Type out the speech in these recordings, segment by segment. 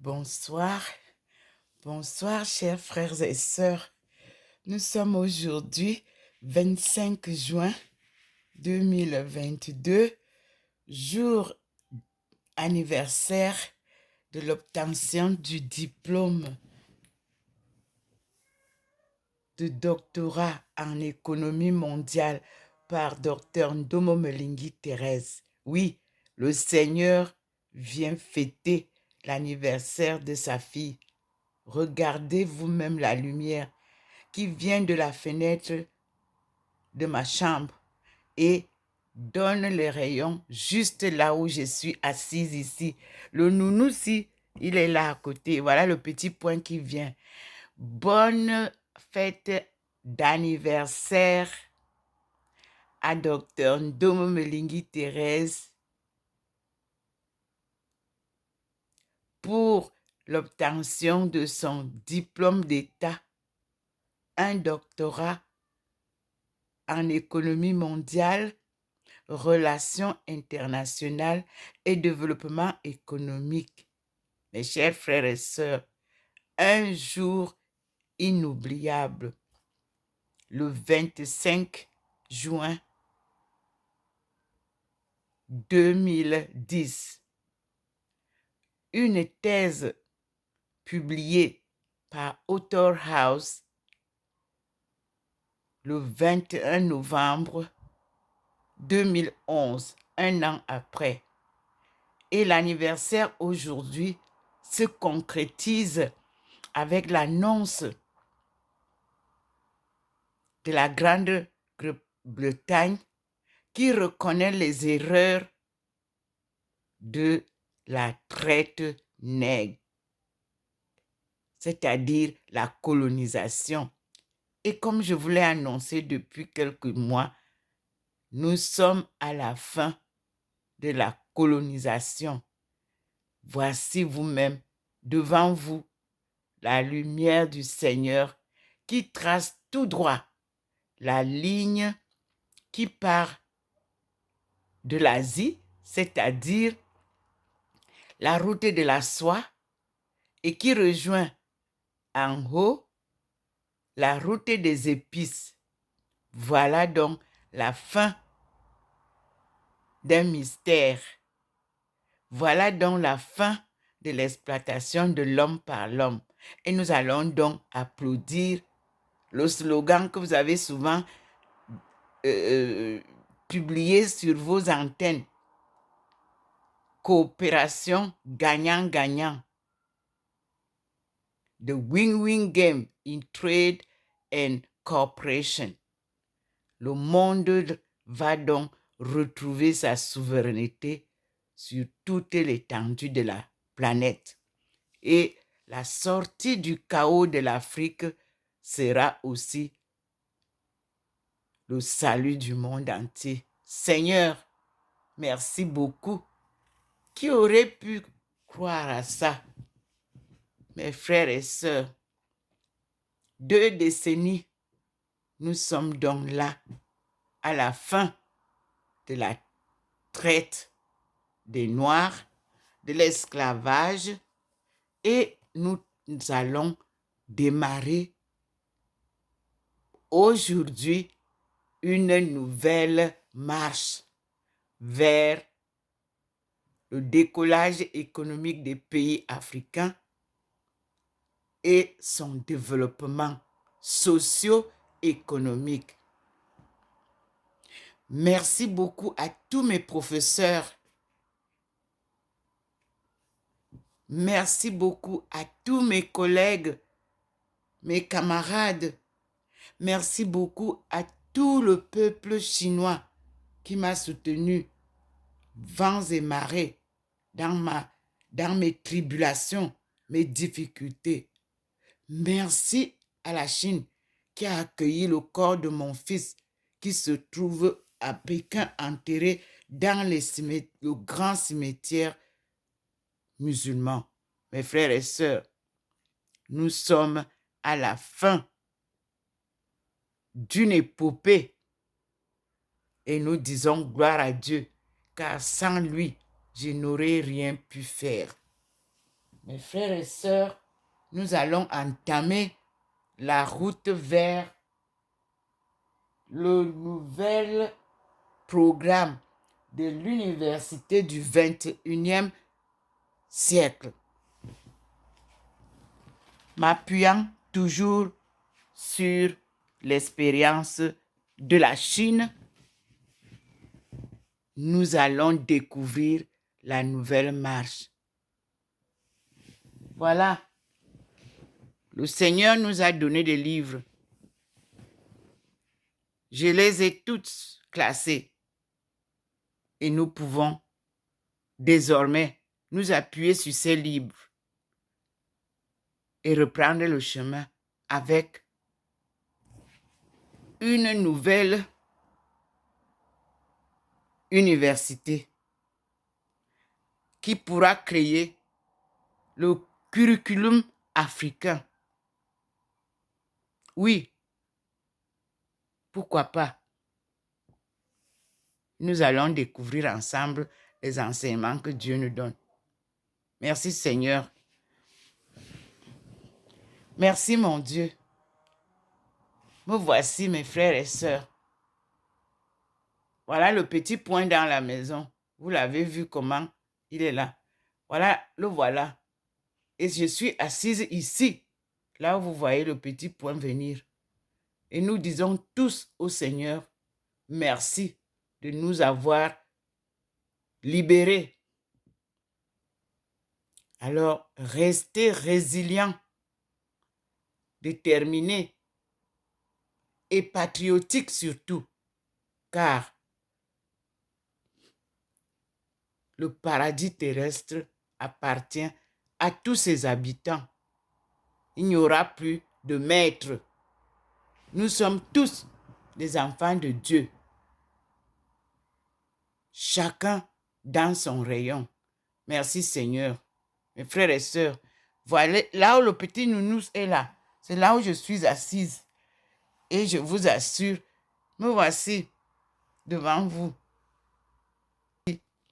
Bonsoir, bonsoir chers frères et sœurs. Nous sommes aujourd'hui 25 juin 2022, jour anniversaire de l'obtention du diplôme de doctorat en économie mondiale par Dr Ndomo Mwelingi Thérèse. Oui, le Seigneur vient fêter l'anniversaire de sa fille. Regardez vous-même la lumière qui vient de la fenêtre de ma chambre et donne les rayons juste là où je suis assise ici. Le nounours, il est là à côté. Voilà le petit point qui vient. Bonne fête d'anniversaire à Dr Ndomo Mwelingi Thérèse pour l'obtention de son diplôme d'État, un doctorat en économie mondiale, relations internationales et développement économique. Mes chers frères et sœurs, un jour inoubliable, le 25 juin 2010, une thèse publiée par Author House le 21 novembre 2011, un an après. Et l'anniversaire aujourd'hui se concrétise avec l'annonce de la Grande-Bretagne qui reconnaît les erreurs de la traite nègre, c'est-à-dire la colonisation. Et comme je vous l'ai annoncé depuis quelques mois, nous sommes à la fin de la colonisation. Voici vous-même, devant vous, la lumière du Seigneur qui trace tout droit la ligne qui part de l'Asie, c'est-à-dire la route de la soie, et qui rejoint en haut la route des épices. Voilà donc la fin d'un mystère. Voilà donc la fin de l'exploitation de l'homme par l'homme. Et nous allons donc applaudir le slogan que vous avez souvent publié sur vos antennes. Coopération gagnant-gagnant. The win-win game in trade and cooperation. Le monde va donc retrouver sa souveraineté sur toute l'étendue de la planète. Et la sortie du chaos de l'Afrique sera aussi le salut du monde entier. Seigneur, merci beaucoup. Qui aurait pu croire à ça? Mes frères et sœurs, 2 décennies, nous sommes donc là, à la fin de la traite des Noirs, de l'esclavage, et nous allons démarrer aujourd'hui une nouvelle marche vers le décollage économique des pays africains et son développement socio-économique. Merci beaucoup à tous mes professeurs. Merci beaucoup à tous mes collègues, mes camarades. Merci beaucoup à tout le peuple chinois qui m'a soutenu, vents et marées, dans mes tribulations, mes difficultés. Merci à la Chine qui a accueilli le corps de mon fils qui se trouve à Pékin enterré dans le grand cimetière musulman. Mes frères et sœurs, nous sommes à la fin d'une épopée et nous disons gloire à Dieu, car sans lui, je n'aurais rien pu faire. Mes frères et sœurs, nous allons entamer la route vers le nouvel programme de l'université du 21e siècle, m'appuyant toujours sur l'expérience de la Chine. Nous allons découvrir la nouvelle marche. Voilà. Le Seigneur nous a donné des livres. Je les ai toutes classés. Et nous pouvons désormais nous appuyer sur ces livres et reprendre le chemin avec une nouvelle université qui pourra créer le curriculum africain. Oui, pourquoi pas? Nous allons découvrir ensemble les enseignements que Dieu nous donne. Merci Seigneur. Merci mon Dieu. Me voici mes frères et sœurs. Voilà le petit point dans la maison. Vous l'avez vu comment il est là. Voilà, le voilà. Et je suis assise ici, là où vous voyez le petit point venir. Et nous disons tous au Seigneur, merci de nous avoir libérés. Alors, restez résilients, déterminés et patriotiques surtout, car le paradis terrestre appartient à tous ses habitants. Il n'y aura plus de maître. Nous sommes tous des enfants de Dieu. Chacun dans son rayon. Merci Seigneur. Mes frères et sœurs, voilà là où le petit nounours est là. C'est là où je suis assise. Et je vous assure, me voici devant vous.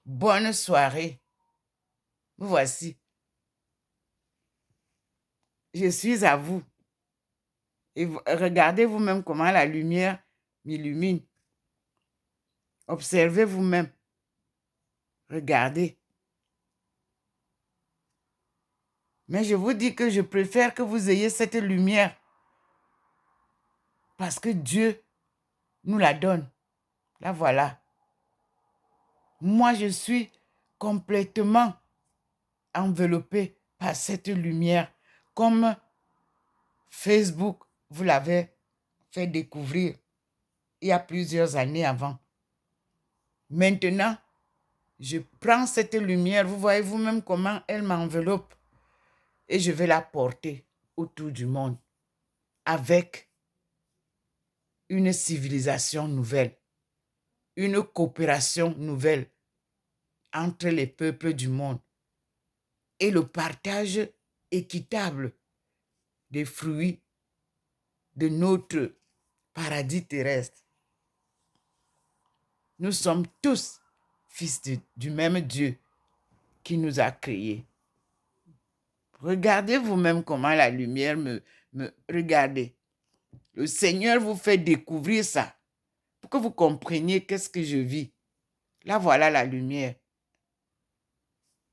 Bonne soirée. Me voici. Je suis à vous. Et regardez vous-même comment la lumière m'illumine. Observez vous-même. Regardez. Mais je vous dis que je préfère que vous ayez cette lumière. Parce que Dieu nous la donne. La voilà. Moi, je suis complètement enveloppée par cette lumière. Comme Facebook vous l'avez fait découvrir il y a plusieurs années avant. Maintenant, je prends cette lumière, vous voyez vous-même comment elle m'enveloppe et je vais la porter autour du monde avec une civilisation nouvelle, une coopération nouvelle entre les peuples du monde et le partage équitable des fruits de notre paradis terrestre. Nous sommes tous fils du même Dieu qui nous a créés. Regardez vous-même comment la lumière me... Regardez. Le Seigneur vous fait découvrir ça pour que vous compreniez qu'est-ce que je vis. Là, voilà la lumière.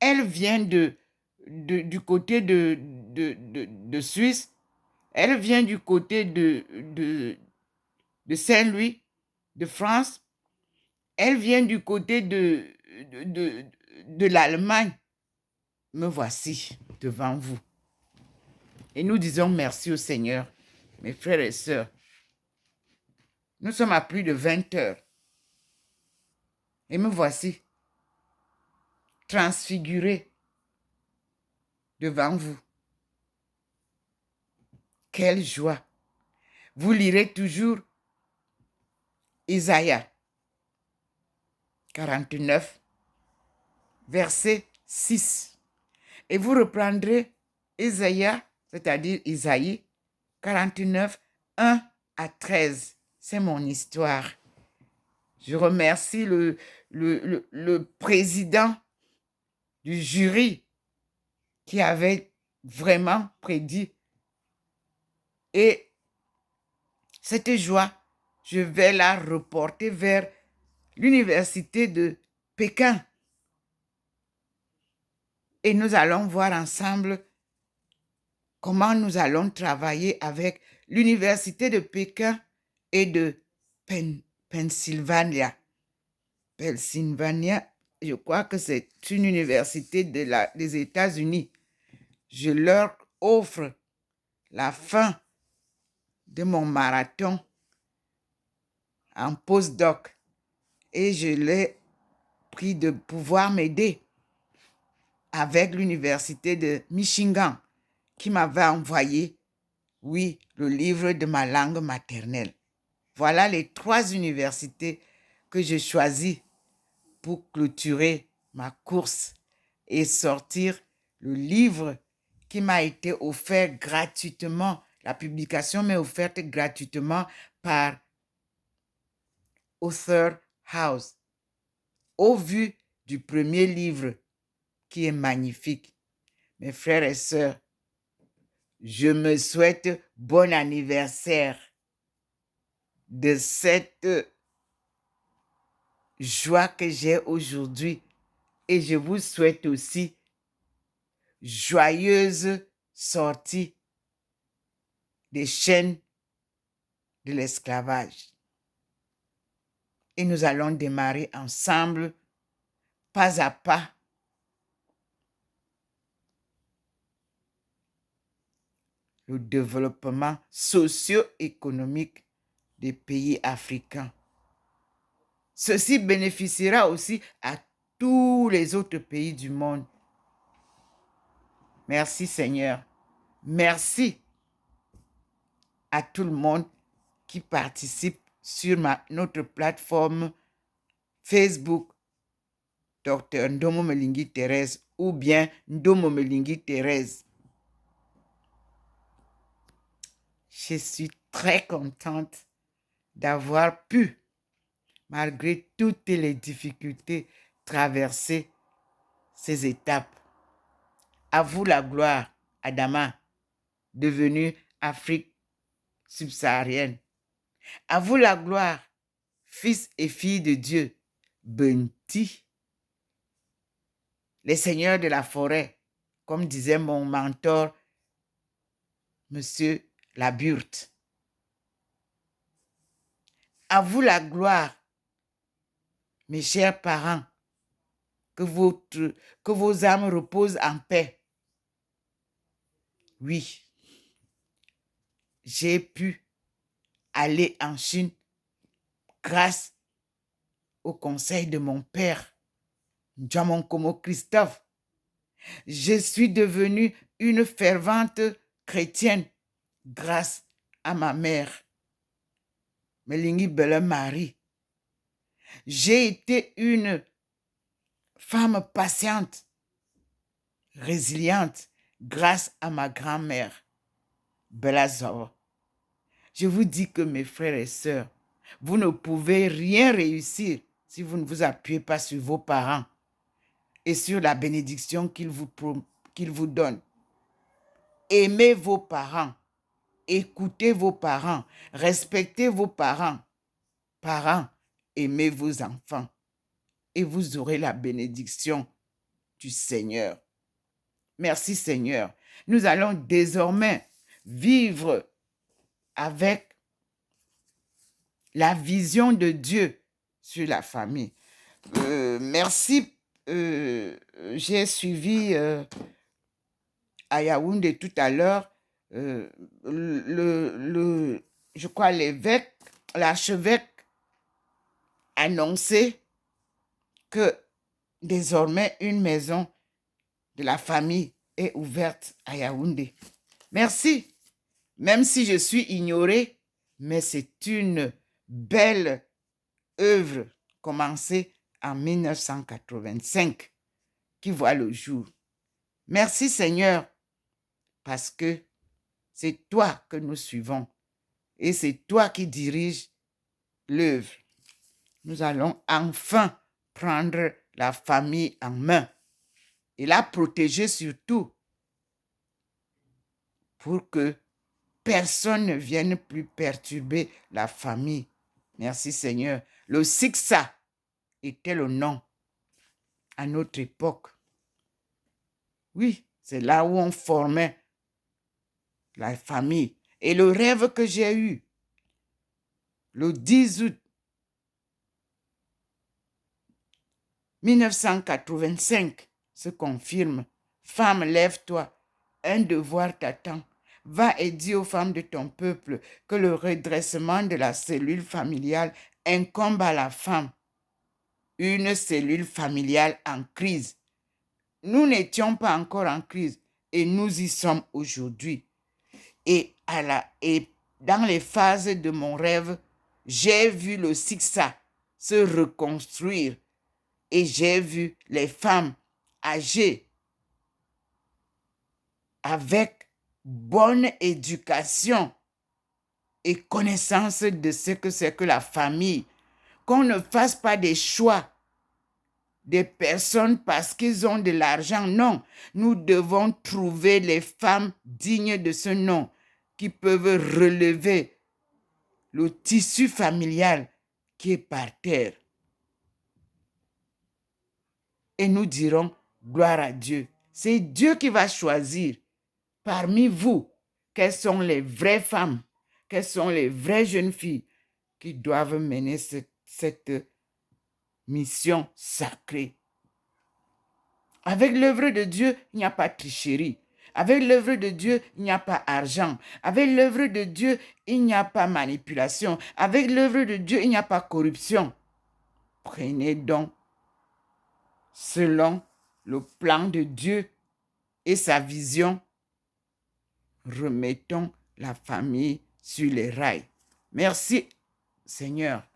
Elle vient du côté de Suisse. Elle vient du côté de Saint-Louis, de France. Elle vient du côté de l'Allemagne. Me voici devant vous. Et nous disons merci au Seigneur, mes frères et sœurs. Nous sommes à plus de 20 heures. Et me voici transfiguré devant vous. Quelle joie! Vous lirez toujours Isaïe 49, verset 6. Et vous reprendrez Isaïe, c'est-à-dire Isaïe 49, 1 à 13. C'est mon histoire. Je remercie le président du jury qui avait vraiment prédit. Et cette joie, je vais la reporter vers l'université de Pékin. Et nous allons voir ensemble comment nous allons travailler avec l'université de Pékin et de Pennsylvania. Pennsylvania, je crois que c'est une université des États-Unis. Je leur offre la fin de mon marathon en postdoc et je les prie de pouvoir m'aider avec l'université de Michigan qui m'avait envoyé, oui, le livre de ma langue maternelle. Voilà les 3 universités que je choisis pour clôturer ma course et sortir le livre qui m'a été offert gratuitement. La publication m'est offerte gratuitement par Author House, au vu du premier livre qui est magnifique. Mes frères et sœurs, je me souhaite bon anniversaire de cette joie que j'ai aujourd'hui et je vous souhaite aussi joyeuse sortie des chaînes de l'esclavage. Et nous allons démarrer ensemble, pas à pas, le développement socio-économique des pays africains. Ceci bénéficiera aussi à tous les autres pays du monde. Merci Seigneur. Merci à tout le monde qui participe sur notre plateforme Facebook, Dr Ndomo Melingi Thérèse ou bien Ndomo Melingi Thérèse. Je suis très contente d'avoir pu, malgré toutes les difficultés, traverser ces étapes. À vous la gloire, Adama, devenue Afrique subsaharienne. À vous la gloire, fils et filles de Dieu, Benti. Les seigneurs de la forêt, comme disait mon mentor, Monsieur Laburte. À vous la gloire, mes chers parents, que vos âmes reposent en paix. Oui, j'ai pu aller en Chine grâce au conseil de mon père, Djamonkomo Christophe. Je suis devenue une fervente chrétienne grâce à ma mère, Melingi Belle Marie. J'ai été une femme patiente, résiliente, grâce à ma grand-mère, Bella Zoro. Je vous dis que mes frères et sœurs, vous ne pouvez rien réussir si vous ne vous appuyez pas sur vos parents et sur la bénédiction qu'ils vous donnent. Aimez vos parents, écoutez vos parents, respectez vos parents. Parents, aimez vos enfants et vous aurez la bénédiction du Seigneur. Merci Seigneur. Nous allons désormais vivre avec la vision de Dieu sur la famille. Merci. J'ai suivi à Yaoundé tout à l'heure je crois l'archevêque annonçait que désormais une maison de la famille est ouverte à Yaoundé. Merci. Même si je suis ignorée, mais c'est une belle œuvre commencée en 1985 qui voit le jour. Merci Seigneur, parce que c'est toi que nous suivons et c'est toi qui diriges l'œuvre. Nous allons enfin prendre la famille en main et la protéger surtout pour que personne ne vienne plus perturber la famille. Merci Seigneur. Le Siksa était le nom à notre époque. Oui, c'est là où on formait la famille. Et le rêve que j'ai eu le 10 août 1985 se confirme. Femme, lève-toi. Un devoir t'attend. Va et dis aux femmes de ton peuple que le redressement de la cellule familiale incombe à la femme. Une cellule familiale en crise. Nous n'étions pas encore en crise et nous y sommes aujourd'hui. Et dans les phases de mon rêve, j'ai vu le Siksa se reconstruire et j'ai vu les femmes âgées avec bonne éducation et connaissance de ce que c'est que la famille. Qu'on ne fasse pas des choix des personnes parce qu'ils ont de l'argent. Non, nous devons trouver les femmes dignes de ce nom qui peuvent relever le tissu familial qui est par terre. Et nous dirons gloire à Dieu. C'est Dieu qui va choisir parmi vous quelles sont les vraies femmes, quelles sont les vraies jeunes filles qui doivent mener cette mission sacrée. Avec l'œuvre de Dieu, il n'y a pas de tricherie. Avec l'œuvre de Dieu, il n'y a pas argent. Avec l'œuvre de Dieu, il n'y a pas manipulation. Avec l'œuvre de Dieu, il n'y a pas corruption. Prenez donc, selon le plan de Dieu et sa vision, remettons la famille sur les rails. Merci, Seigneur.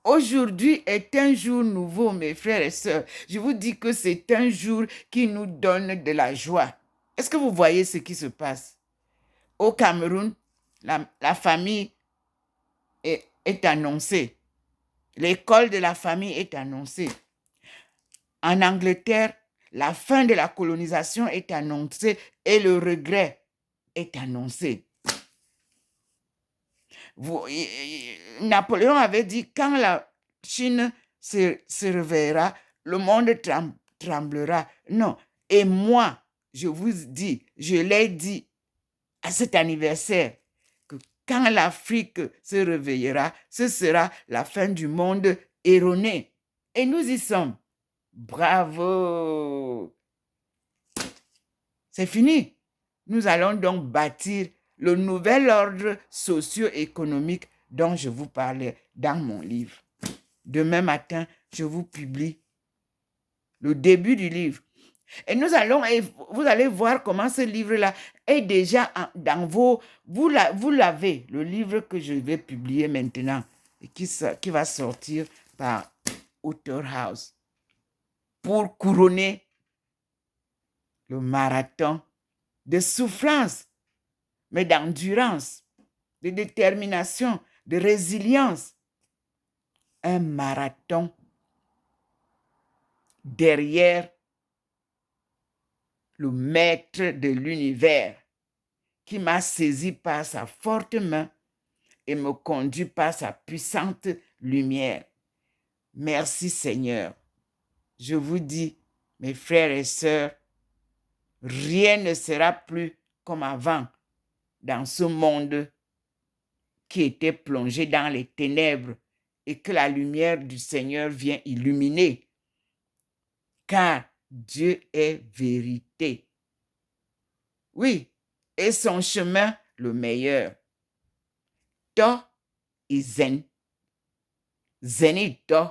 Aujourd'hui est un jour nouveau, mes frères et sœurs. Je vous dis que c'est un jour qui nous donne de la joie. Est-ce que vous voyez ce qui se passe? Au Cameroun, la famille est annoncée. L'école de la famille est annoncée. En Angleterre, la fin de la colonisation est annoncée et le regret est annoncé. Napoléon avait dit, quand la Chine se réveillera, le monde tremblera. Non. Et moi, je vous dis, je l'ai dit à cet anniversaire, que quand l'Afrique se réveillera, ce sera la fin du monde erroné. Et nous y sommes. Bravo! C'est fini. Nous allons donc bâtir le nouvel ordre socio-économique dont je vous parlais dans mon livre. Demain matin, je vous publie le début du livre. Et vous allez voir comment ce livre-là est déjà dans vos... Vous l'avez, le livre que je vais publier maintenant et qui va sortir par Author House pour couronner le marathon de souffrance, mais d'endurance, de détermination, de résilience. Un marathon derrière le maître de l'univers qui m'a saisi par sa forte main et me conduit par sa puissante lumière. Merci Seigneur. Je vous dis, mes frères et sœurs, rien ne sera plus comme avant dans ce monde qui était plongé dans les ténèbres et que la lumière du Seigneur vient illuminer. Car Dieu est vérité. Oui, et son chemin le meilleur. To et zen. Zen et to.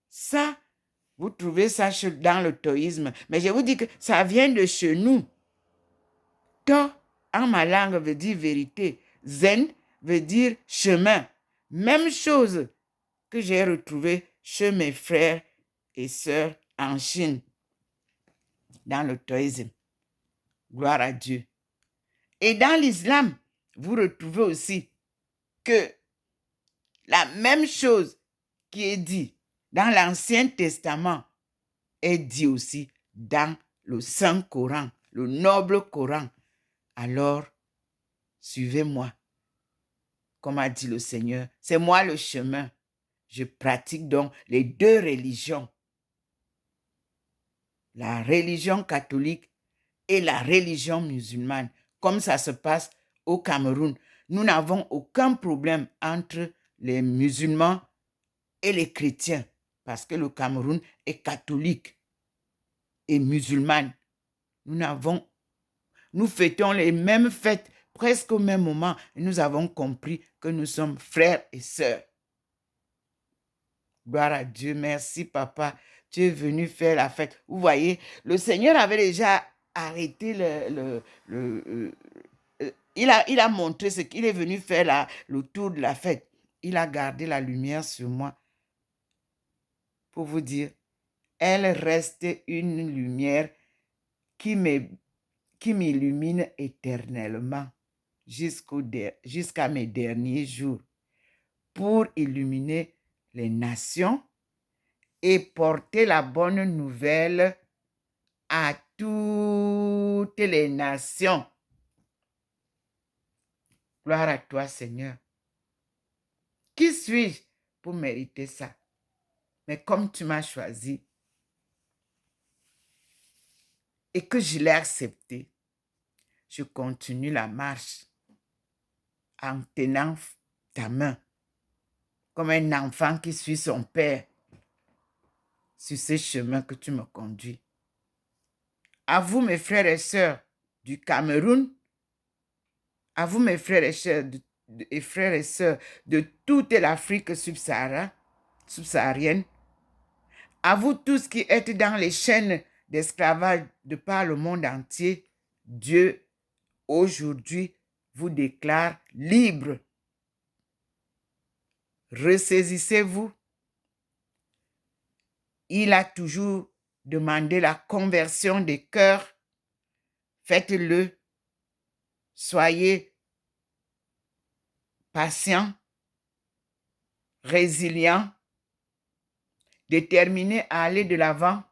Ça, vous trouvez ça dans le taoïsme. Mais je vous dis que ça vient de chez nous. To, en ma langue, veut dire vérité. Zen veut dire chemin. Même chose que j'ai retrouvé chez mes frères et sœurs en Chine, dans le taoïsme. Gloire à Dieu. Et dans l'islam, vous retrouvez aussi que la même chose qui est dit dans l'Ancien Testament est dit aussi dans le Saint Coran, le noble Coran. Alors, Suivez-moi, comme a dit le Seigneur. C'est moi le chemin. Je pratique donc les deux religions. La religion catholique et la religion musulmane, comme ça se passe au Cameroun. Nous n'avons aucun problème entre les musulmans et les chrétiens, parce que le Cameroun est catholique et musulman. Nous fêtons les mêmes fêtes presque au même moment et nous avons compris que nous sommes frères et sœurs. Gloire à Dieu, merci papa, tu es venu faire la fête. Vous voyez, le Seigneur avait déjà arrêté il a montré ce qu'il est venu faire le tour de la fête. Il a gardé la lumière sur moi pour vous dire, elle reste une lumière qui m'illumine éternellement jusqu'à mes derniers jours pour illuminer les nations et porter la bonne nouvelle à toutes les nations. Gloire à toi, Seigneur. Qui suis-je pour mériter ça? Mais comme tu m'as choisi et que je l'ai accepté, je continue la marche en tenant ta main, comme un enfant qui suit son père sur ce chemin que tu me conduis. À vous, mes frères et sœurs du Cameroun, à vous, mes frères et sœurs de toute l'Afrique subsaharienne, à vous tous qui êtes dans les chaînes d'esclavage de par le monde entier, Dieu, aujourd'hui, vous déclare libre. Ressaisissez-vous. Il a toujours demandé la conversion des cœurs. Faites-le. Soyez patients, résilients, déterminés à aller de l'avant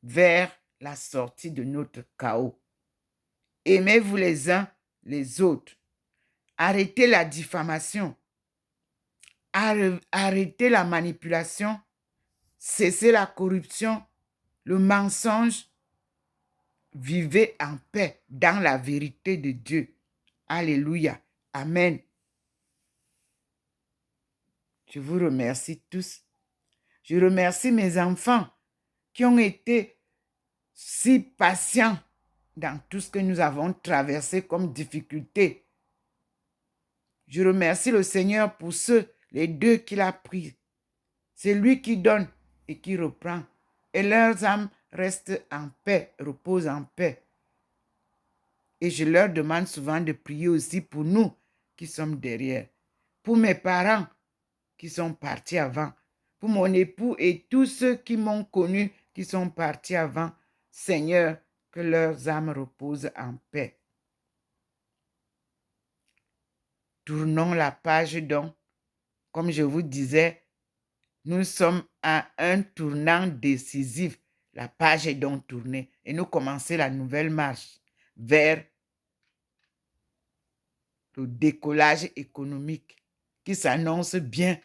vers la sortie de notre chaos. Aimez-vous les uns les autres. Arrêtez la diffamation. Arrêtez la manipulation. Cessez la corruption, le mensonge. Vivez en paix dans la vérité de Dieu. Alléluia. Amen. Je vous remercie tous. Je remercie mes enfants qui ont été si patients dans tout ce que nous avons traversé comme difficulté. Je remercie le Seigneur pour les deux qu'il a pris. C'est lui qui donne et qui reprend. Et leurs âmes restent en paix, reposent en paix. Et je leur demande souvent de prier aussi pour nous qui sommes derrière. Pour mes parents qui sont partis avant. Pour mon époux et tous ceux qui m'ont connu, qui sont partis avant. Seigneur, que leurs âmes reposent en paix. Tournons la page donc. Comme je vous disais, nous sommes à un tournant décisif. La page est donc tournée et nous commençons la nouvelle marche vers le décollage économique qui s'annonce bien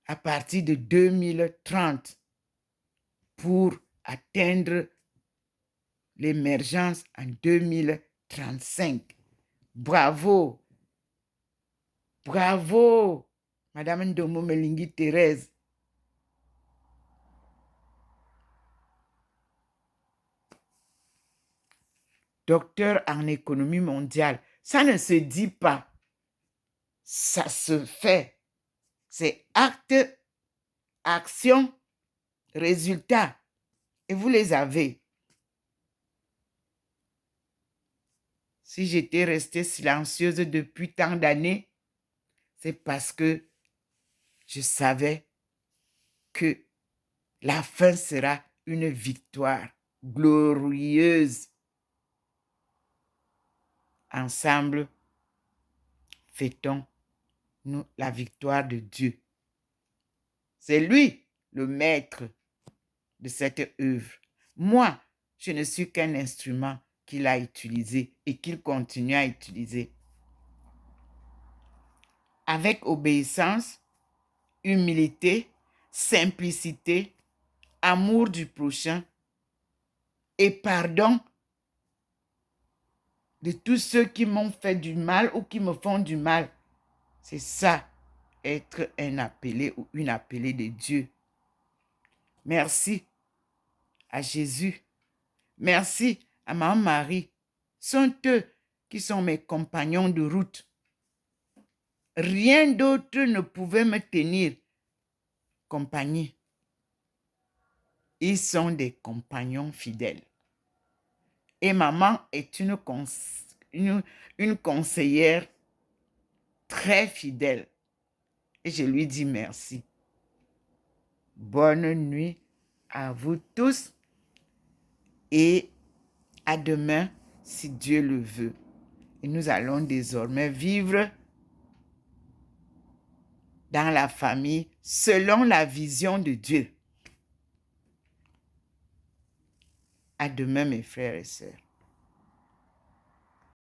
à partir de 2030 pour atteindre l'émergence en 2035. Bravo! Bravo, Madame Ndomo Melingi Thérèse. Docteur en économie mondiale. Ça ne se dit pas. Ça se fait. C'est acte, action, résultat. Et vous les avez. Si j'étais restée silencieuse depuis tant d'années, c'est parce que je savais que la fin sera une victoire glorieuse. Ensemble, fêtons-nous la victoire de Dieu. C'est lui le maître de cette œuvre. Moi, je ne suis qu'un instrument qu'il a utilisés et qu'il continue à utiliser. Avec obéissance, humilité, simplicité, amour du prochain et pardon de tous ceux qui m'ont fait du mal ou qui me font du mal. C'est ça, être un appelé ou une appelée de Dieu. Merci à Jésus. Merci à ma Marie. Sont eux qui sont mes compagnons de route. Rien d'autre ne pouvait me tenir compagnie. Ils sont des compagnons fidèles. Et maman est une conseillère très fidèle. Et je lui dis merci. Bonne nuit à vous tous et à demain si Dieu le veut. Et nous allons désormais vivre dans la famille selon la vision de Dieu. À demain mes frères et sœurs.